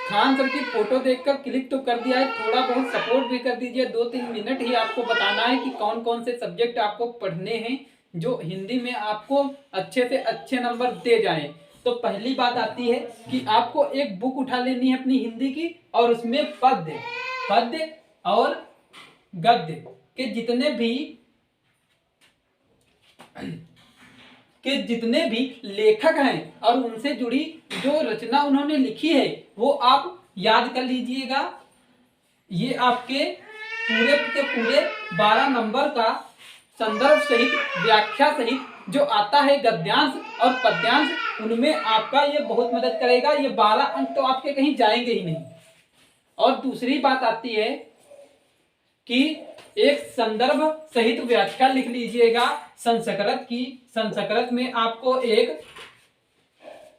Khan sir की photo देखकर click तो कर दिया है, थोड़ा बहुत सपोर्ट भी कर दीजिए। 2-3 मिनट ही आपको बताना है कि कौन कौन से सब्जेक्ट आपको पढ़ने हैं जो हिंदी में आपको अच्छे से अच्छे नंबर दे जाएं। तो पहली बात आती है कि आपको एक बुक उठा लेनी है अपनी हिंदी की, और उसमें पद्य और गद्य के जितने भी लेखक हैं और उनसे जुड़ी जो रचना उन्होंने लिखी है वो आप याद कर लीजिएगा। ये आपके पूरे के पूरे 12 नंबर का संदर्भ सहित व्याख्या सहित जो आता है गद्यांश और पद्यांश, उनमें आपका ये बहुत मदद करेगा। ये 12 अंक तो आपके कहीं जाएंगे ही नहीं। और दूसरी बात आती है कि एक संदर्भ सहित व्याख्या लिख लीजिएगा संस्कृत की। संस्कृत में आपको एक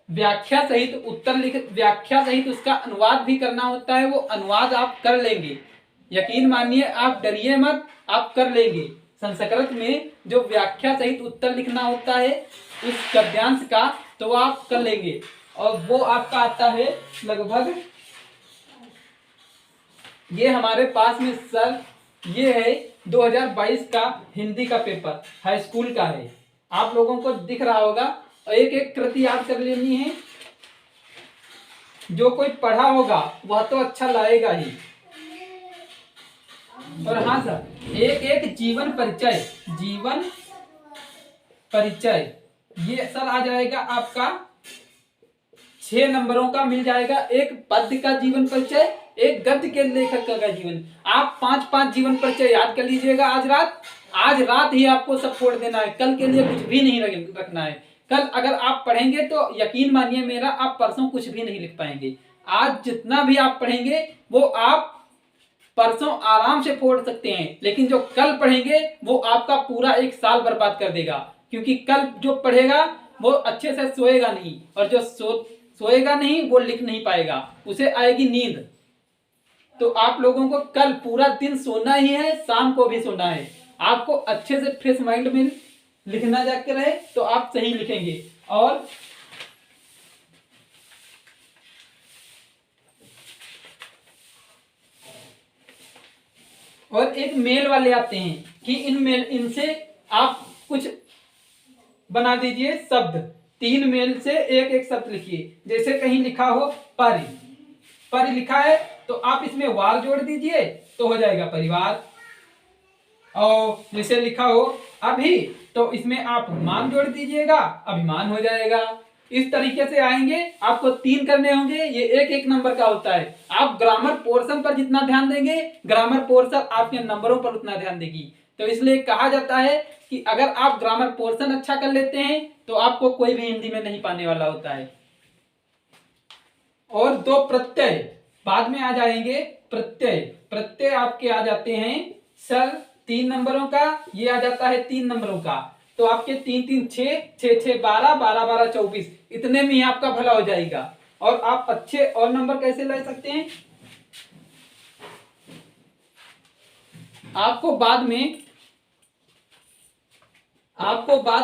व्याख्या सहित उसका अनुवाद भी करना होता है। वो अनुवाद आप कर लेंगे, यकीन मानिए, आप डरिए मत, आप कर लेंगे। संस्कृत में जो व्याख्या सहित उत्तर लिखना होता है उस गद्यांश का, तो आप कर लेंगे। और वो आपका आता है लगभग, ये हमारे पास में सर, ये है 2022 का हिंदी का पेपर, हाई स्कूल का है। आप लोगों को दिख रहा होगा। एक एक कृति याद कर लेनी है। जो कोई पढ़ा होगा वह तो अच्छा लाएगा ही। और हाँ सर, एक एक जीवन परिचय ये सर आ जाएगा आपका 6 नंबरों का मिल जाएगा। एक पद्य का जीवन परिचय, एक गद्य के लेखक का जीवन। आप 5-5 जीवन परिचय याद कर लीजिएगा आज रात ही आपको सब छोड़ देना है। कल के लिए कुछ भी नहीं रखना है। कल अगर आप पढ़ेंगे तो यकीन मानिए मेरा, आप परसों कुछ भी नहीं लिख पाएंगे। आज जितना भी आप पढ़ेंगे वो आप परसों आराम से फोड़ सकते हैं, लेकिन जो कल पढ़ेंगे वो आपका पूरा एक साल बर्बाद कर देगा। क्योंकि कल जो पढ़ेगा वो अच्छे से सोएगा नहीं, और जो सोएगा नहीं वो लिख नहीं पाएगा, उसे आएगी नींद। तो आप लोगों को कल पूरा दिन सोना ही है, शाम को भी सोना है। आपको अच्छे से फ्रेश माइंड में लिखना जाके रहे तो आप सही लिखेंगे। और एक मेल वाले आते हैं कि इनसे आप कुछ बना दीजिए शब्द। 3 मेल से एक एक शब्द लिखिए। जैसे कहीं लिखा हो परि लिखा है तो आप इसमें वार जोड़ दीजिए तो हो जाएगा परिवार। और जैसे लिखा हो अभी तो इसमें आप मान जोड़ दीजिएगा, अभिमान हो जाएगा। इस तरीके से आएंगे। आपको 3 करने होंगे, ये एक एक नंबर का होता है। आप ग्रामर पोर्शन पर जितना ध्यान देंगे, ग्रामर पोर्शन आपके नंबरों पर उतना ध्यान देगी। तो इसलिए कहा जाता है कि अगर आप ग्रामर पोर्शन अच्छा कर लेते हैं तो आपको कोई भी हिंदी में नहीं पाने वाला होता है। और 2 प्रत्यय बाद में आ जाएंगे। प्रत्यय आपके आ जाते हैं सर 3 नंबरों का, ये आ जाता है 3 नंबरों का। तो आपके 3-3 6, 6-6 12, 12-12 24, इतने में ही आपका भला हो जाएगा। और आप अच्छे और नंबर कैसे ले सकते हैं? आपको बाद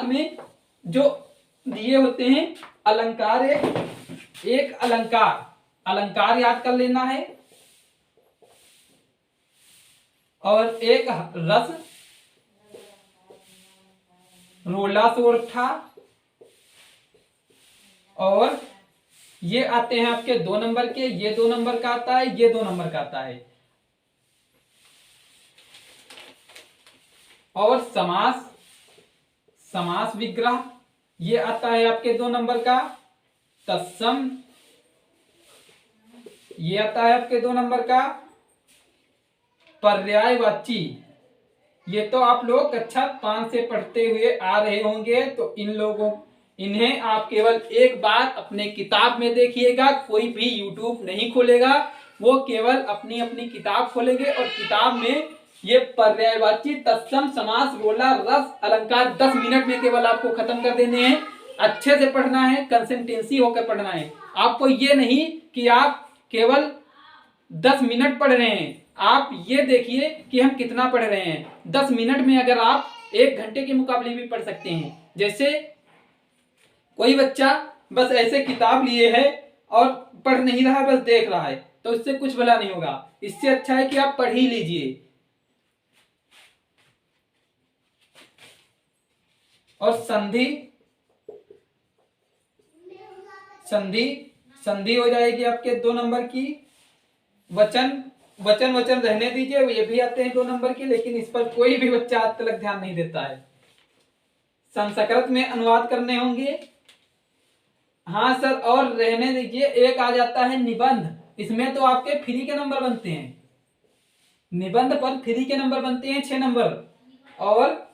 में जो दिए होते हैं अलंकार, एक अलंकार याद कर लेना है। और एक रस, रोला सोरठा, और ये आते हैं आपके 2 नंबर के। ये 2 नंबर का आता है, ये 2 नंबर का आता है। और समास विग्रह ये आता है आपके 2 नंबर का। तत्सम ये आता है आपके 2 नंबर का। पर्यायवाची ये तो आप लोग कक्षा 5 से पढ़ते हुए आ रहे होंगे, तो इन्हें आप केवल एक बार अपने किताब में देखिएगा। कोई भी यूट्यूब नहीं खोलेगा, वो केवल अपनी अपनी किताब खोलेंगे और किताब में ये पर्यायवाची, तत्सम, समास, रोला, रस, अलंकार 10 मिनट में केवल आपको खत्म कर देने हैं। अच्छे से पढ़ना है, कंसिस्टेंसी होकर पढ़ना है। आपको ये नहीं कि आप केवल 10 मिनट पढ़ रहे हैं, आप ये देखिए कि हम कितना पढ़ रहे हैं। 10 मिनट में अगर आप 1 घंटे के मुकाबले भी पढ़ सकते हैं। जैसे कोई बच्चा बस ऐसे किताब लिए है और पढ़ नहीं रहा है, बस देख रहा है, तो इससे कुछ भला नहीं होगा। इससे अच्छा है कि आप पढ़ ही लीजिए। और संधि संधि संधि हो जाएगी आपके 2 नंबर की। वचन वचन वचन रहने दीजिए, ये भी आते हैं 2 नंबर की, लेकिन इस पर कोई भी बच्चा आज तक ध्यान नहीं देता है। संस्कृत में अनुवाद करने होंगे। हाँ सर, और रहने दीजिए, एक आ जाता है निबंध। इसमें तो आपके फ्री के नंबर बनते हैं, निबंध पर फ्री के नंबर बनते हैं 6 नंबर। और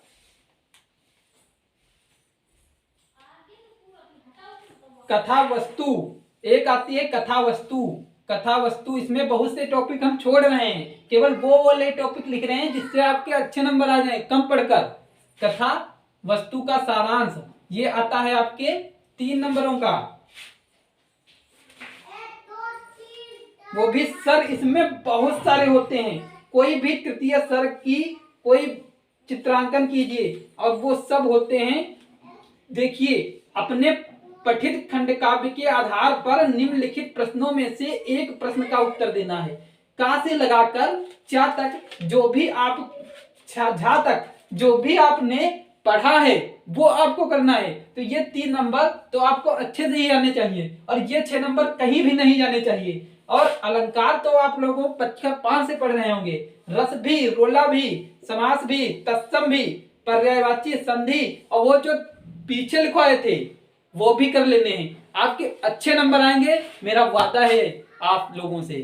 कथा वस्तु एक आती है, कथा वस्तु। कथा वस्तु, इसमें बहुत से टॉपिक हम छोड़ रहे हैं, केवल वो वाले टॉपिक लिख रहे हैं जिससे आपके अच्छे नंबर आ जाए कम पढ़कर। कथा वस्तु का सारांश, ये आता है आपके 3 नंबरों का। वो भी सर इसमें बहुत सारे होते हैं, कोई भी तृतीय सर्ग की कोई चित्रांकन कीजिए और वो सब होते हैं। देखिए, अपने पठित खंड काव्य के आधार पर निम्नलिखित प्रश्नों में से एक प्रश्न का उत्तर देना है। का से लगाकर चा तक जो भी आप झा तक जो भी आपने पढ़ा है वो आपको करना है। तो ये 3 नंबर तो आपको अच्छे से ही आने चाहिए और ये 6 नंबर कहीं भी नहीं जाने चाहिए। और अलंकार तो आप लोगों कक्षा 5 से पढ़ रहे होंगे, रस भी, रोला भी, समास भी, तत्सम भी, पर्यायवाची, संधि और वो जो पीछे लिखवाए थे वो भी कर लेने हैं। आपके अच्छे नंबर आएंगे, मेरा वादा है आप लोगों से।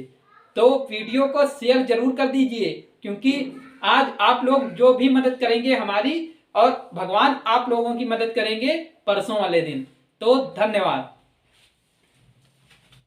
तो वीडियो को शेयर जरूर कर दीजिए, क्योंकि आज आप लोग जो भी मदद करेंगे हमारी, और भगवान आप लोगों की मदद करेंगे परसों वाले दिन। तो धन्यवाद।